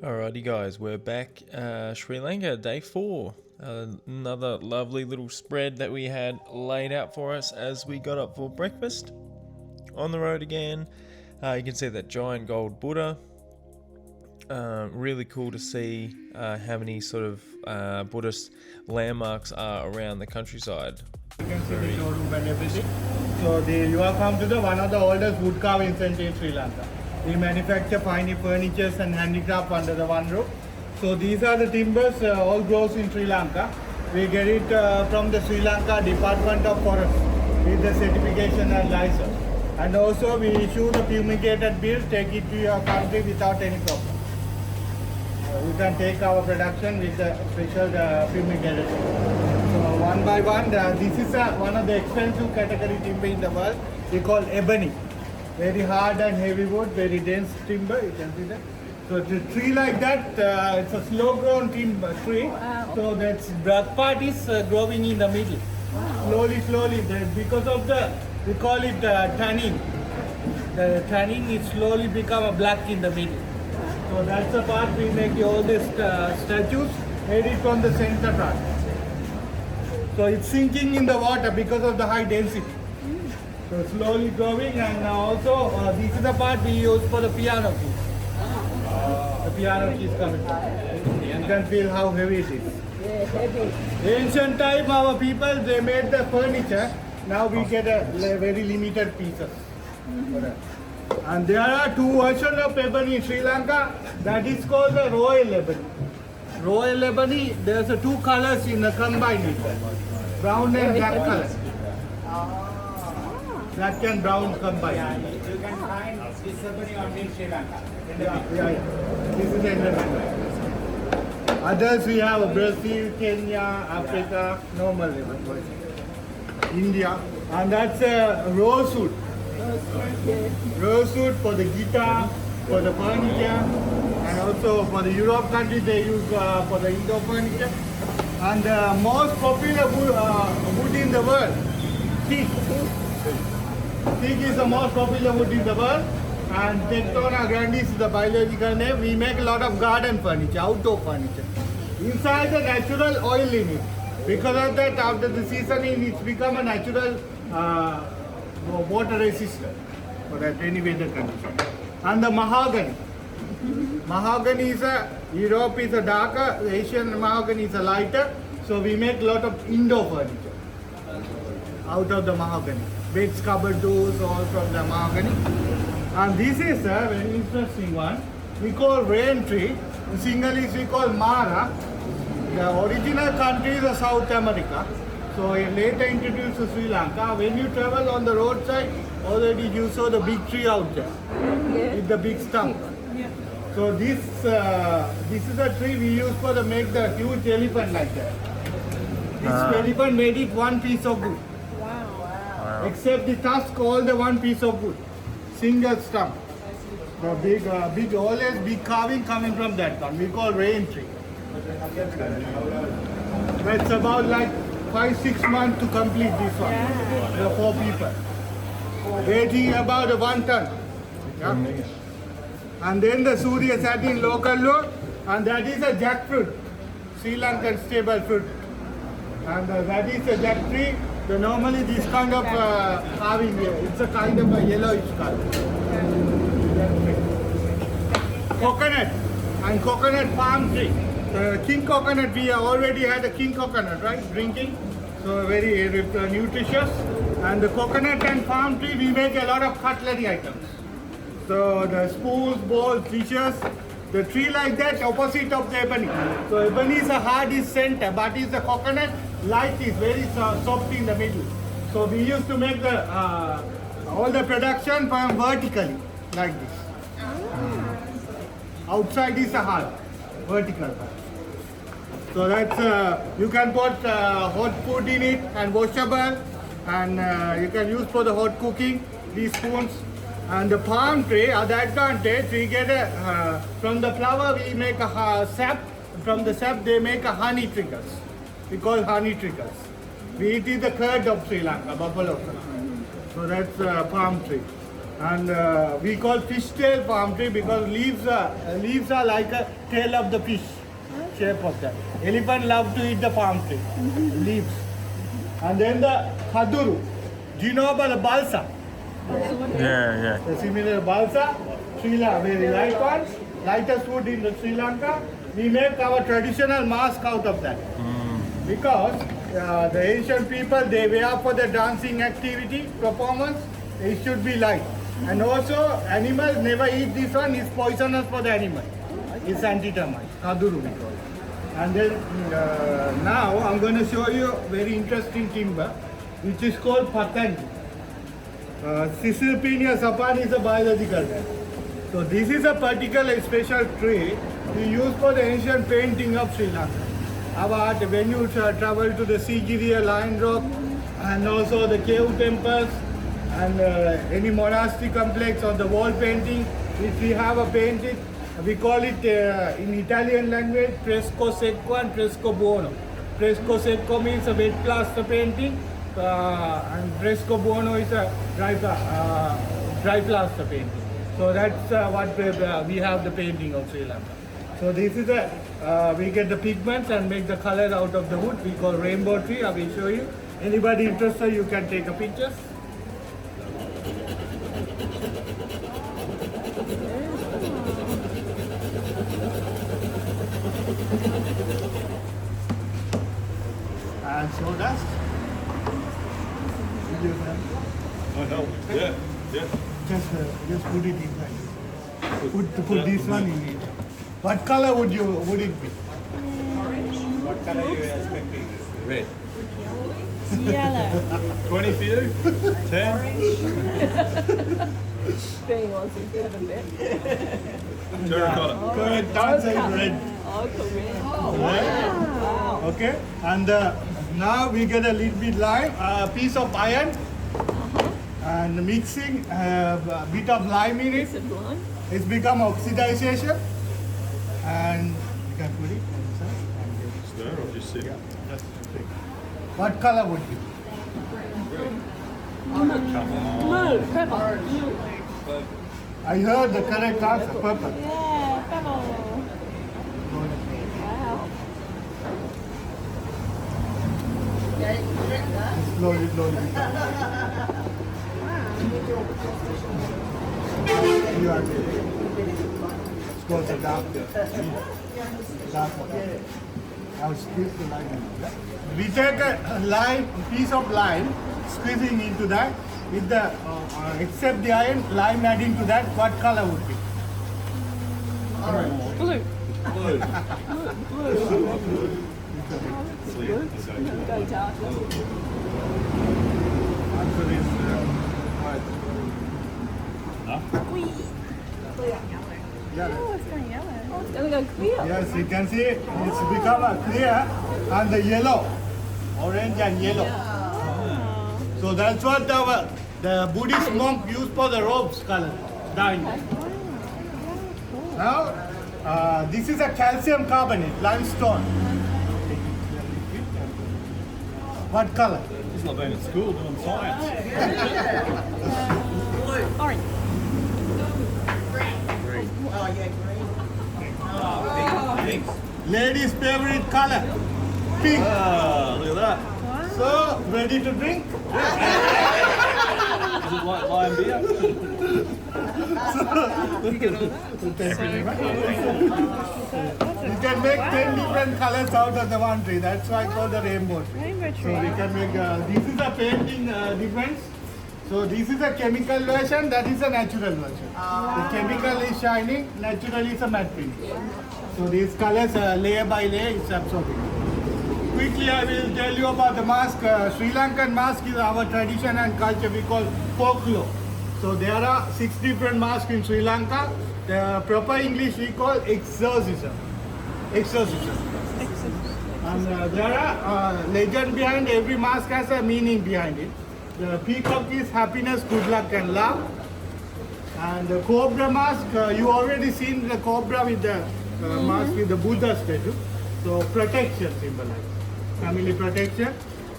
Alrighty guys, we're back. Sri Lanka, day 4. Another lovely little spread that we had laid out for us as we got up for breakfast. On the road again. You can see that giant gold Buddha. Really cool to see how many sort of Buddhist landmarks are around the countryside. You can see the showroom and everything. So you have come to one of the oldest wood carving centers in Sri Lanka. We manufacture fine furniture and handicraft under the one roof. So these are the timbers, all grows in Sri Lanka. We get it from the Sri Lanka Department of Forest with the certification and license. And also we issue the fumigated bill, take it to your country without any problem. You can take our production with the special fumigated bill. So one by one, this is one of the expensive category timber in the world. We call ebony. Very hard and heavy wood, very dense timber, you can see that. So the tree like that, it's a slow grown timber tree. Wow. So that's black part is growing in the middle. Wow. Slowly, because of we call it tanning. The tanning is slowly become a black in the middle. So that's the part we make all these statues, made it from the center part. So it's sinking in the water because of the high density. So slowly growing, and also this is the part we use for the piano keys. The piano keys coming. You can feel how heavy it is. Yeah, heavy. Ancient time, our people, they made the furniture. Now we get a very limited pieces. And there are two versions of ebony in Sri Lanka. That is called the royal ebony. Royal ebony, there's two colors in the combined with brown and black color. Black and brown combined. You can find this ebony only in Sri Lanka. Yeah. This is the environment. Others we have Brazil, Kenya, Africa, normal ebony. India, and that's a rosewood. Rosewood for the guitar, for the furniture, and also for the Europe countries they use for the indoor furniture. And the most popular wood in the world, teak. Teak is the most popular wood in the world, and Tectona grandis is the biological name. We make a lot of garden furniture, outdoor furniture. Inside the natural oil in it. Because of that, after the seasoning, it's become a natural water resistant for that any weather condition. And the mahogany. Mahogany is Europe is a darker, Asian mahogany is a lighter. So we make a lot of indoor furniture out of the mahogany. Beds, cupboard doors, all from the mahogany. And this is a very interesting one. We call rain tree. In Sinhalese we call Mara. The original country is South America. So later introduced to Sri Lanka. When you travel on the roadside, already you saw the big tree out there with the big stump. So this is a tree we use for make the huge elephant like that. This elephant made it one piece of wood. Except the tusk, all the one piece of wood, single stump. The big, always big carving coming from that one. We call rain tree. That's about like 5-6 months to complete this one. The 4 people. Weighing about 1 ton. Yeah. And then the Surya satin local load, and that is a jackfruit, Sri Lankan stable fruit. And that is a jack tree. Normally this kind of carving here, it's a kind of a yellowish color. Coconut and coconut palm tree. King coconut, we already had a king coconut, right? Drinking, so very nutritious. And the coconut and palm tree, we make a lot of cutlery items. So the spoons, bowls, dishes, the tree like that, opposite of the ebony. So ebony is a hard is center, but is the coconut light is very soft in the middle. So we used to make the all the production from vertically like this. Outside is a hard, vertical part. So that's you can put hot food in it and washable, and you can use for the hot cooking. These spoons. And the palm tree, the advantage, we get from the flower we make a sap. From the sap they make a honey triggers. We call honey triggers. We eat the curd of Sri Lanka, buffalo curd. So that's palm tree. And we call fishtail palm tree because leaves are like a tail of the fish, shape of that. Elephant love to eat the palm tree, leaves. And then the Haduru. Do you know about the balsa? Yeah. The similar balsa, Sri Lanka, very light one, lightest wood in the Sri Lanka. We make our traditional mask out of that. Because the ancient people, they wear for the dancing activity, performance, it should be light. And also, animals never eat this one, it's poisonous for the animal. It's anti-termite, Kaduru we call it. And then now I'm going to show you very interesting timber, which is called Kandy. Cisalpina sapani is a biological name. So this is a particular special tree we use for the ancient painting of Sri Lanka. About when you travel to the Sigiriya Lion Rock and also the cave temples and any monastery complex or the wall painting, which we have a painted, we call it in Italian language fresco secco and fresco buono. Fresco secco means a wet plaster painting and fresco buono is a dry plaster painting. So that's what we have the painting of Sri Lanka. So this is we get the pigments and make the color out of the wood. We call rainbow tree. I will show you. Anybody interested, you can take a picture. And so dust. Yeah. Just put it inside. Put this one in it. What color would it be? What color are you expecting? Red. Yellow. 20 for you? 10? Being Aussie, a little bit. Terracotta. Correct answer is red. Oh, correct. Right? Wow. Okay. And now we get a little bit lime, a piece of iron, and mixing a bit of lime in it. Is it blind? It's become oxidization, and you can put it inside. Stir or just sit? Yeah, that's the thing. What color would it be? Blue, purple. I heard the correct answer, purple. Yeah, purple. Wow. Slowly. You are good. Let's go to dark one. I'll squeeze the lime. We take a piece of lime, squeezing into that. With the except the iron, lime adding to that, what color would be? Blue. Blue. Go dark. Answer is white. Yeah. Oh, it's going yellow. Oh, it's going to go clear. Yes, you can see it's become a clear and the yellow, orange and yellow. Oh. So that's what the Buddhist monk used for the robes color, dyeing. Now, this is a calcium carbonate, limestone. What color? It's not been at school doing science. Orange. Ladies' favorite color, pink. Ah, look at that. So, ready to drink? Is it like lime beer? You can make 10 different colors out of the one tree. That's why I call the rainbow tree. Rainbow So tree. we can make, this is a painting difference. So this is a chemical version, that is a natural version. The chemical is shining, natural is a matte finish. So these colors, layer by layer, is absorbing. Quickly I will tell you about the mask. Sri Lankan mask is our tradition and culture, we call folklore. So there are 6 different masks in Sri Lanka. The proper English we call exorcism. And there are legend behind every mask has a meaning behind it. The peacock is happiness, good luck and love. And the cobra mask, you already seen the cobra with the mask with the Buddha statue. So protection symbolized, family protection.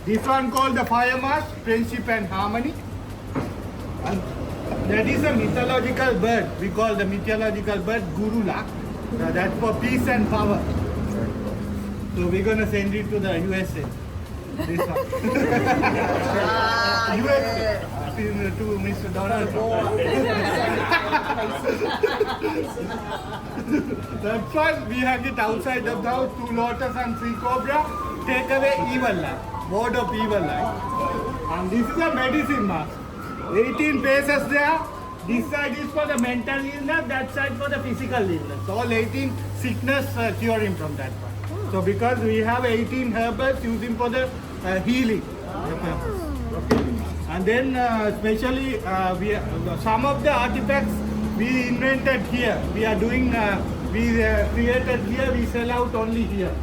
This one called the fire mask, friendship and harmony. And That is a mythological bird. We call the mythological bird Gurula. That's for peace and power. So we're gonna send it to the USA. This one. USA. To Mr. Donald Trump. That's why we hang it outside the house. 2 lotus and 3 cobra. Take away evil life. Word of evil life. And this is a medicine mask. 18 paces there. This side is for the mental illness, that side for the physical illness. All 18 sickness curing from that one. So because we have 18 herbals using for the healing purpose. Okay. And then especially some of the artifacts we invented here. We are doing, we created here, we sell out only here.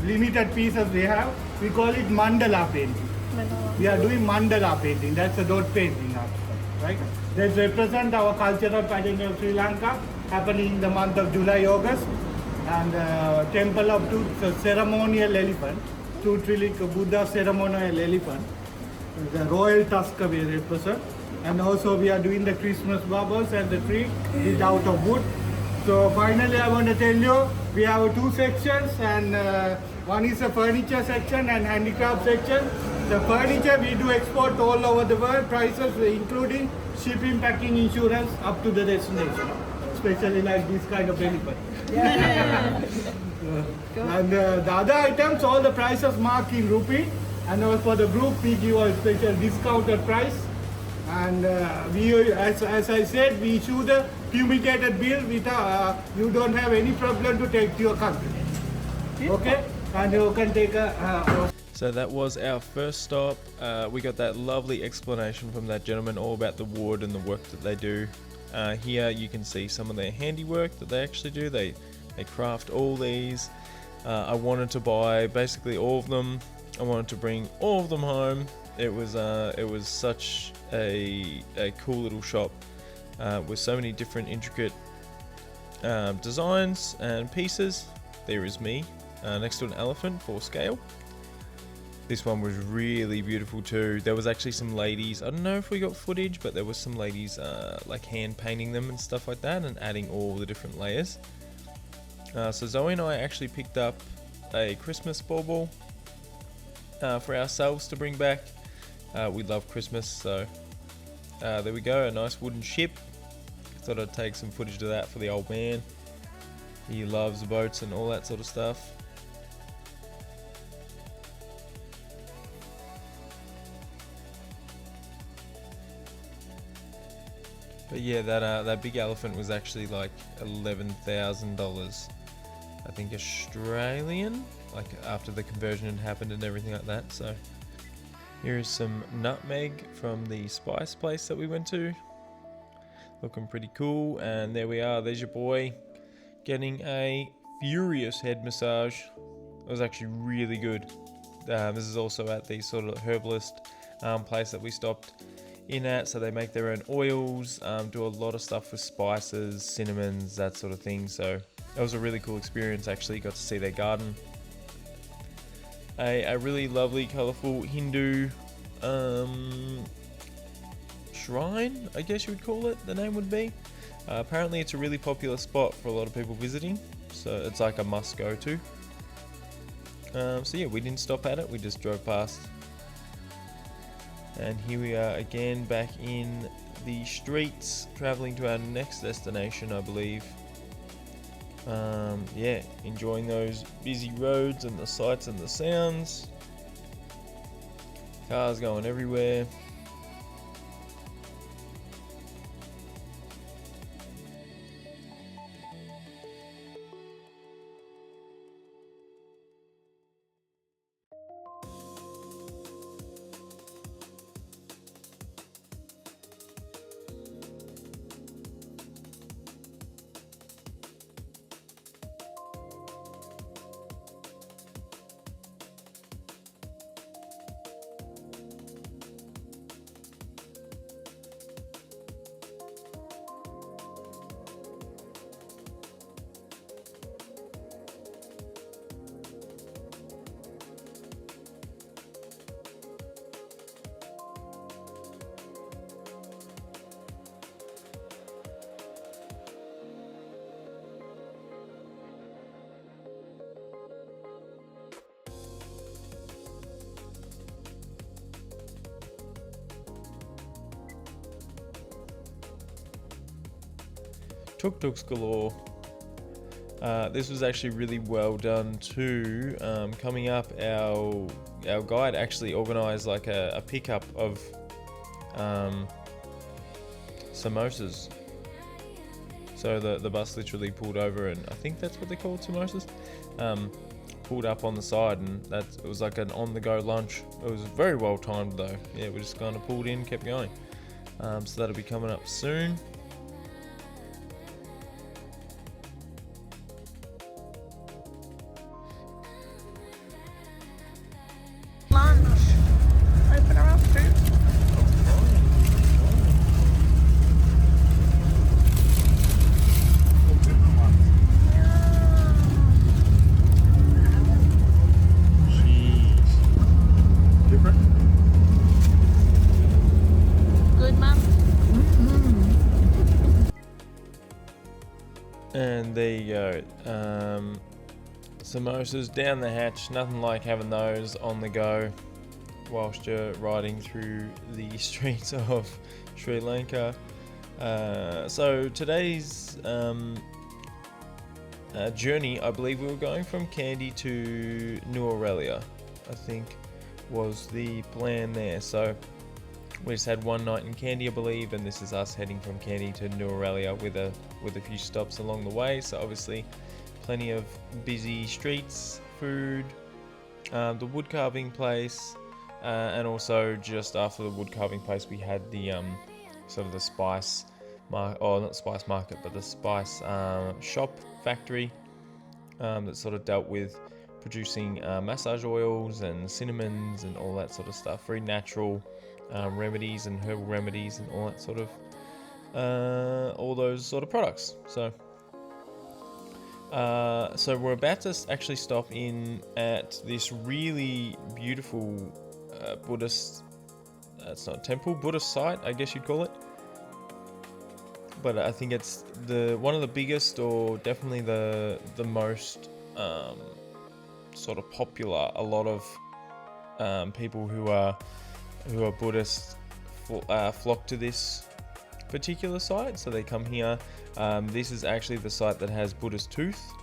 Limited pieces we have. We call it mandala painting. We are doing mandala painting. That's a dot painting artifact, right? That represent our cultural pageant of Sri Lanka happening in the month of July, August. And Temple of Truth, ceremonial elephant. Truth relic, Buddha ceremonial elephant. The royal tusk we represent. And also we are doing the Christmas bubbles and the tree is out of wood. So finally I want to tell you, we have 2 sections and one is a furniture section and handicraft section. The furniture we do export all over the world, prices including shipping, packing, insurance up to the destination. Especially like this kind of elephant. Yeah. And the other items, all the prices marked in rupee. And also for the group, we give a special discounted price. And we, as I said, we issue the fumigated bill with you don't have any problem to take to your country. Okay? And you can take a... So that was our first stop. We got that lovely explanation from that gentleman all about the wood and the work that they do. Here you can see some of their handiwork that they actually do. They craft all these. I wanted to buy basically all of them. I wanted to bring all of them home. It was such a cool little shop with so many different intricate designs and pieces. There is me next to an elephant for scale. This one was really beautiful too. There was actually some ladies, I don't know if we got footage, but there was some ladies like hand painting them and stuff like that and adding all the different layers. So Zoe and I actually picked up a Christmas bauble for ourselves to bring back. We love Christmas, so there we go, a nice wooden ship. Thought I'd take some footage of that for the old man. He loves boats and all that sort of stuff. But yeah, that big elephant was actually like $11,000, I think Australian, like after the conversion had happened and everything like that. So here is some nutmeg from the spice place that we went to. Looking pretty cool. And there we are, there's your boy getting a furious head massage. It was actually really good. This is also at the sort of herbalist place that we stopped in at, so they make their own oils, do a lot of stuff with spices, cinnamons, that sort of thing. So it was a really cool experience. Actually got to see their garden. A really lovely colourful Hindu shrine, I guess you would call it, the name would be. Apparently it's a really popular spot for a lot of people visiting, so it's like a must go to. So yeah, we didn't stop at it, we just drove past. And here we are again back in the streets, traveling to our next destination, I believe. Yeah, enjoying those busy roads and the sights and the sounds. Cars going everywhere. tuk-tuks galore. This was actually really well done too. Coming up, our guide actually organised like a pickup of samosas. So the bus literally pulled over, and I think that's what they call samosas. Pulled up on the side, and it was like an on-the-go lunch. It was very well timed though. Yeah, we just kind of pulled in, kept going. So that'll be coming up soon. Lunch. Open her up, too. Different? Good, Mum. And there you go. Samosas down the hatch. Nothing like having those on the go whilst you're riding through the streets of Sri Lanka. So today's journey, I believe we were going from Kandy to New Aurelia, I think was the plan there. So we just had one night in Kandy, I believe, and this is us heading from Kandy to New Aurelia with a few stops along the way. So obviously plenty of busy streets, food, the wood carving place, and also just after the wood carving place we had the sort of the spice market, or not spice market, but the spice shop factory that sort of dealt with producing massage oils and cinnamons and all that sort of stuff. Very natural remedies and herbal remedies and all that sort of all those sort of products. So we're about to actually stop in at this really beautiful Buddhist, it's not a temple, Buddhist site, I guess you'd call it. But I think it's one of the biggest, or definitely the most sort of popular. A lot of people who are Buddhists flock to this particular site, so they come here. This is actually the site that has Buddha's tooth,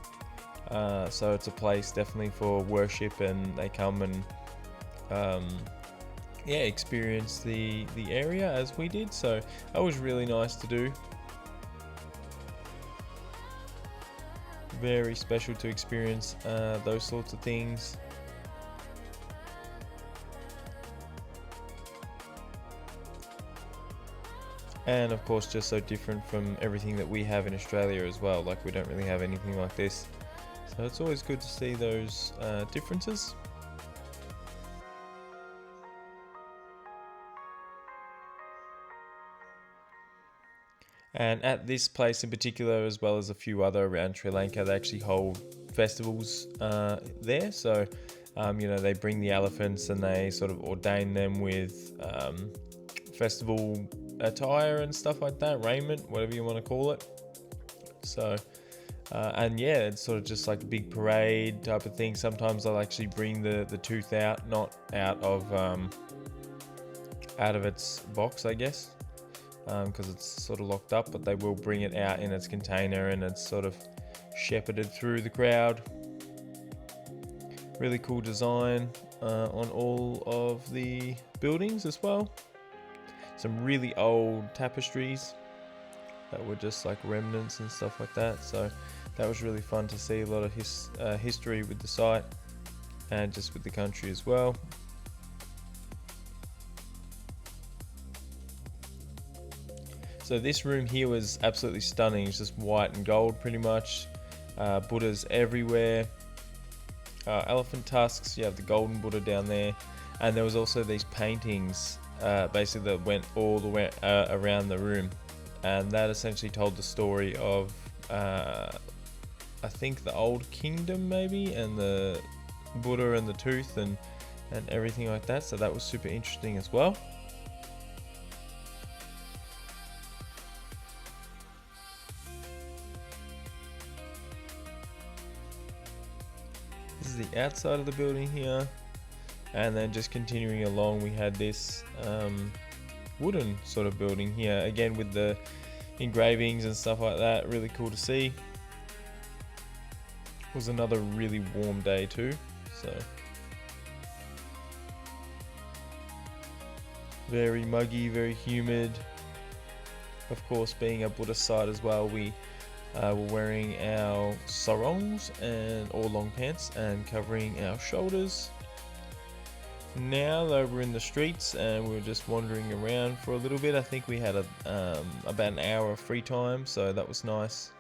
so it's a place definitely for worship, and they come and experience the area as we did. So that was really nice to do. Very special to experience those sorts of things. And of course, just so different from everything that we have in Australia as well. Like, we don't really have anything like this, so it's always good to see those differences. And at this place in particular, as well as a few other around Sri Lanka, they actually hold festivals there. So, they bring the elephants and they sort of ordain them with festival attire and stuff like that, raiment, whatever you want to call it. So, it's sort of just like a big parade type of thing. Sometimes they'll actually bring the tooth out, not out of its box, I guess. Because it's sort of locked up, but they will bring it out in its container, and it's sort of shepherded through the crowd. Really cool design on all of the buildings as well. Some really old tapestries that were just like remnants and stuff like that. So that was really fun to see. A lot of history with the site and just with the country as well. So this room here was absolutely stunning. It's just white and gold pretty much. Buddhas everywhere. Elephant tusks, you have the golden Buddha down there. And there was also these paintings basically that went all the way around the room. And that essentially told the story of, I think, the old kingdom maybe, and the Buddha and the tooth and everything like that. So that was super interesting as well. This is the outside of the building here, and then just continuing along, we had this wooden sort of building here, again with the engravings and stuff like that. Really cool to see. It was another really warm day too, so very muggy, very humid. Of course, being a Buddhist site as well, we were wearing our sarongs or long pants and covering our shoulders. Now though, we're in the streets and we're just wandering around for a little bit. I think we had about an hour of free time, so that was nice.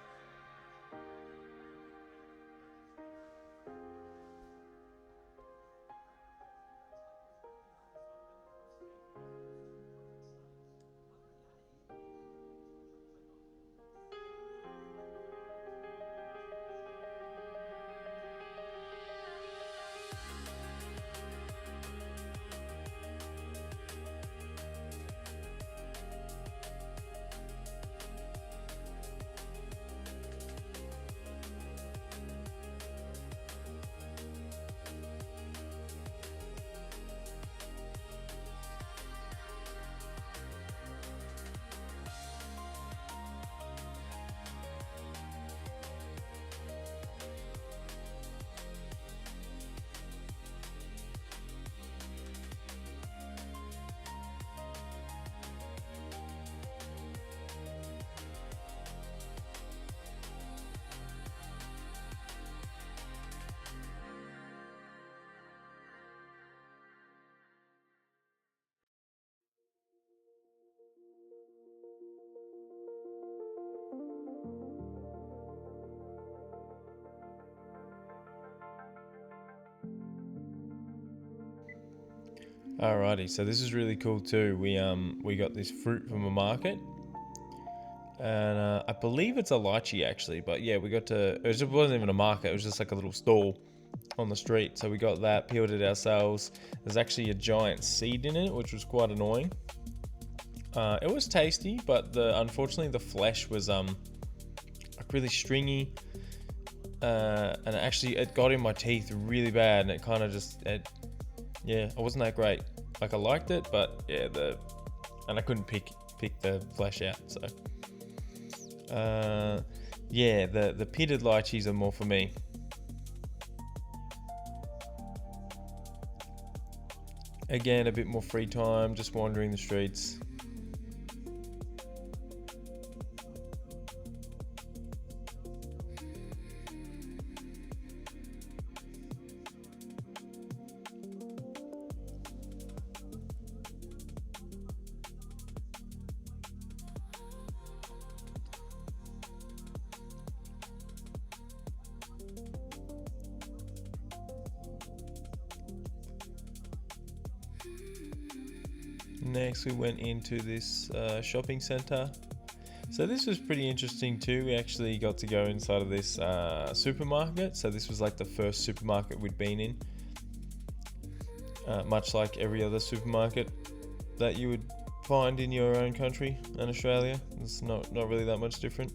Alrighty, so this is really cool too. We got this fruit from a market, and I believe it's a lychee actually. But yeah, we got to. It wasn't even a market. It was just like a little stall on the street. So we got that, peeled it ourselves. There's actually a giant seed in it, which was quite annoying. It was tasty, but unfortunately the flesh was like really stringy, and actually it got in my teeth really bad, and it kind of just yeah, it wasn't that great. Like I liked it, but yeah, and I couldn't pick the flesh out. So yeah, the pitted lychees are more for me. Again, a bit more free time, just wandering the streets. Next we went into this shopping center. So this was pretty interesting too. We actually got to go inside of this supermarket. So this was like the first supermarket we'd been in. Much like every other supermarket that you would find in your own country in Australia. It's not really that much different.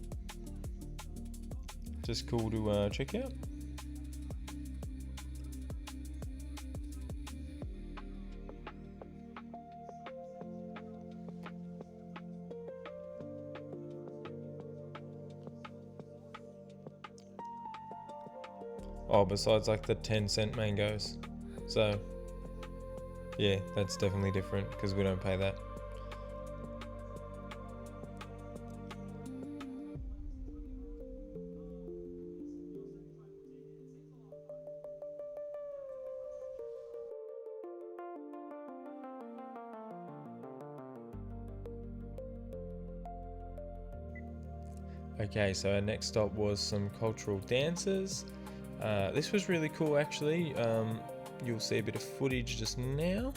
Just cool to check out. Oh, besides like the 10-cent mangoes. So yeah, that's definitely different because we don't pay that. Okay, so our next stop was some cultural dances. This was really cool actually. You'll see a bit of footage just now.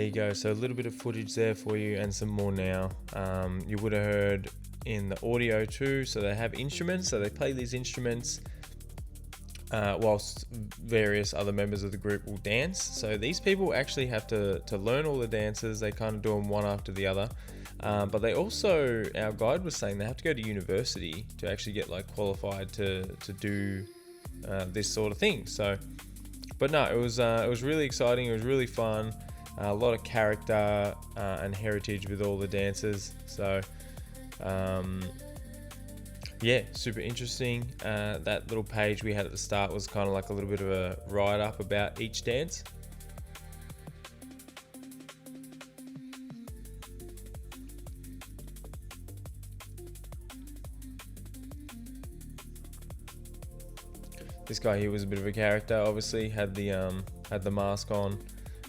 you go. So a little bit of footage there for you and some more now. You would have heard in the audio too. So they have instruments. So they play these instruments whilst various other members of the group will dance. So these people actually have to learn all the dances. They kind of do them one after the other. But they also, our guide was saying, they have to go to university to actually get like qualified to do this sort of thing. So, but no, it was really exciting. It was really fun. A lot of character and heritage with all the dances. So, yeah, super interesting. That little page we had at the start was kind of like a little bit of a write up about each dance. This guy here was a bit of a character. Obviously, had the mask on,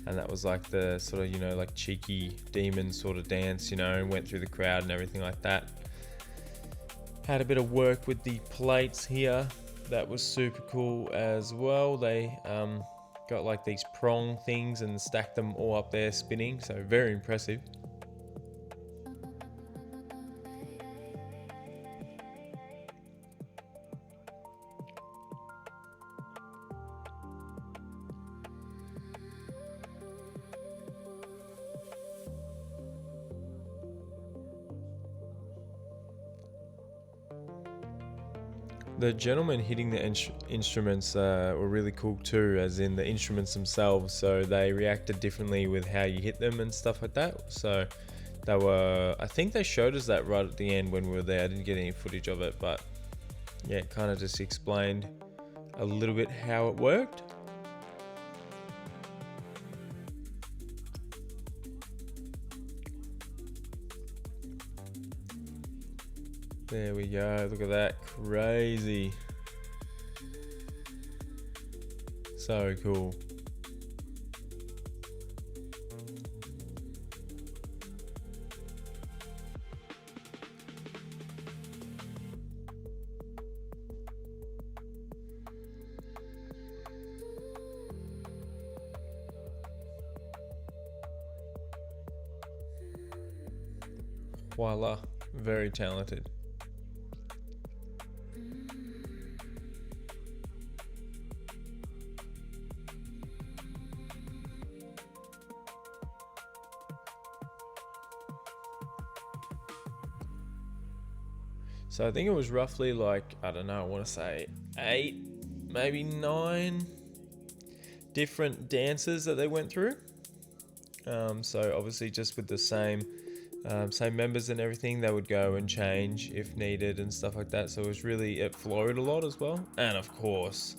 and that was like the sort of, you know, like cheeky demon sort of dance, you know, and went through the crowd and everything like that. Had a bit of work with the plates here. That was super cool as well. They got like these prong things and stacked them all up there spinning. So very impressive. The gentlemen hitting the instruments were really cool too, as in the instruments themselves. So they reacted differently with how you hit them and stuff like that. So they were, I think they showed us that right at the end when we were there. I didn't get any footage of it, but yeah, it kind of just explained a little bit how it worked. There we go, look at that, crazy. So cool. Voila, very talented. So I think it was roughly like, I don't know, I want to say 8, maybe 9 different dances that they went through. So obviously just with the same members and everything, they would go and change if needed and stuff like that. So it flowed a lot as well. And of course,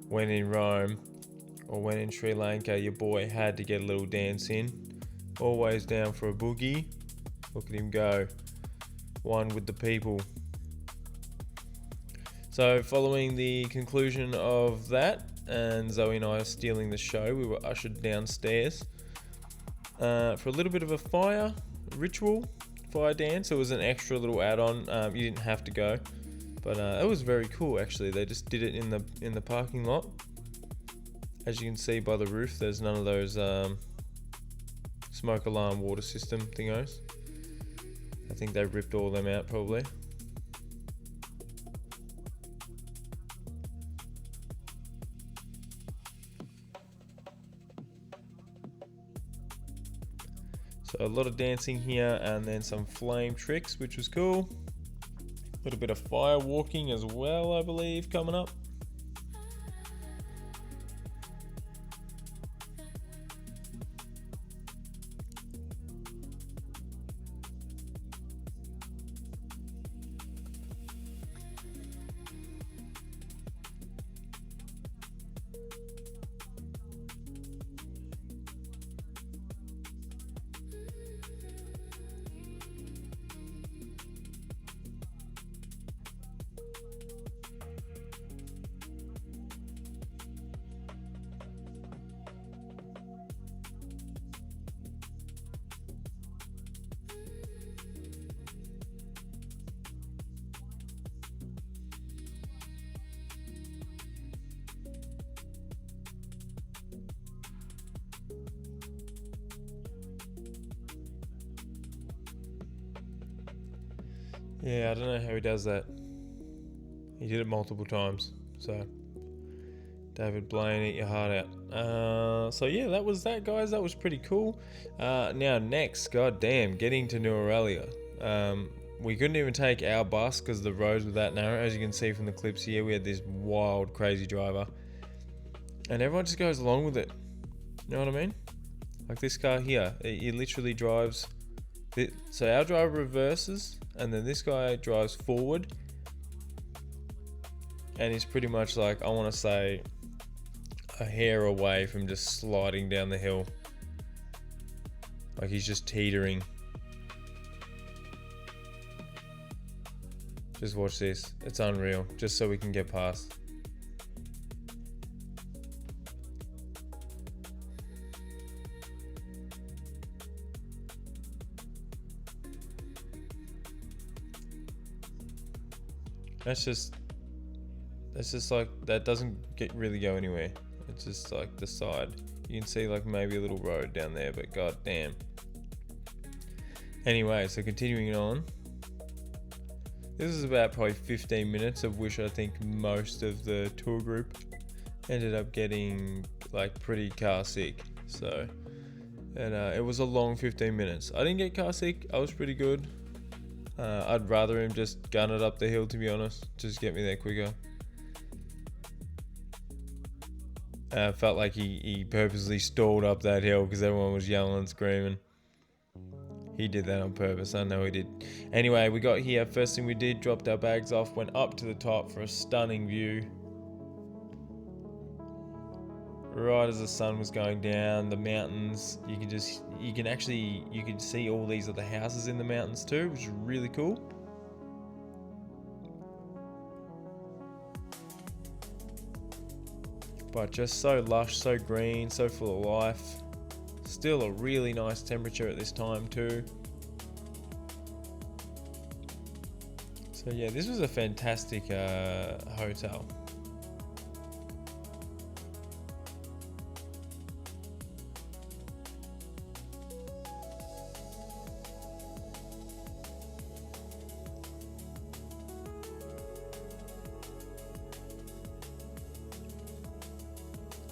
when in Rome or when in Sri Lanka, your boy had to get a little dance in. Always down for a boogie. Look at him go. One with the people. So following the conclusion of that, and Zoe and I are stealing the show, we were ushered downstairs for a little bit of a fire dance. It was an extra little add-on. You didn't have to go, but it was very cool actually. They just did it in the parking lot. As you can see by the roof, there's none of those smoke alarm water system thingos. I think they ripped all them out probably. So a lot of dancing here, and then some flame tricks, which was cool. A little bit of fire walking as well, I believe, coming up. Yeah, I don't know how he does that. He did it multiple times. So, David Blaine, eat your heart out. So yeah, that was that, guys. That was pretty cool. Now next, goddamn, getting to New Aurelia. We couldn't even take our bus because the roads were that narrow. As you can see from the clips here, we had this wild, crazy driver, and everyone just goes along with it. You know what I mean? Like this car here, he literally drives. So our driver reverses, and then this guy drives forward, and he's pretty much like, I want to say, a hair away from just sliding down the hill. Like he's just teetering. Just watch this. It's unreal. Just so we can get past. That's just like, that doesn't really go anywhere. It's just like the side. You can see like maybe a little road down there, but god damn. Anyway, so continuing on. This is about probably 15 minutes, of which I think most of the tour group ended up getting like pretty car sick. So, and it was a long 15 minutes. I didn't get car sick. I was pretty good. I'd rather him just gun it up the hill, to be honest. Just get me there quicker. Felt like he purposely stalled up that hill because everyone was yelling and screaming. He did that on purpose. I know he did. Anyway, we got here. First thing we did, dropped our bags off, went up to the top for a stunning view. Right as the sun was going down, the mountains, you can see all these other houses in the mountains too, which is really cool. But just so lush, so green, so full of life. Still a really nice temperature at this time too. So yeah, this was a fantastic hotel.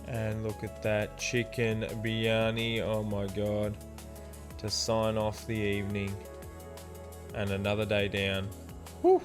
And look at that chicken biryani, oh my god, to sign off the evening and another day down. Whew.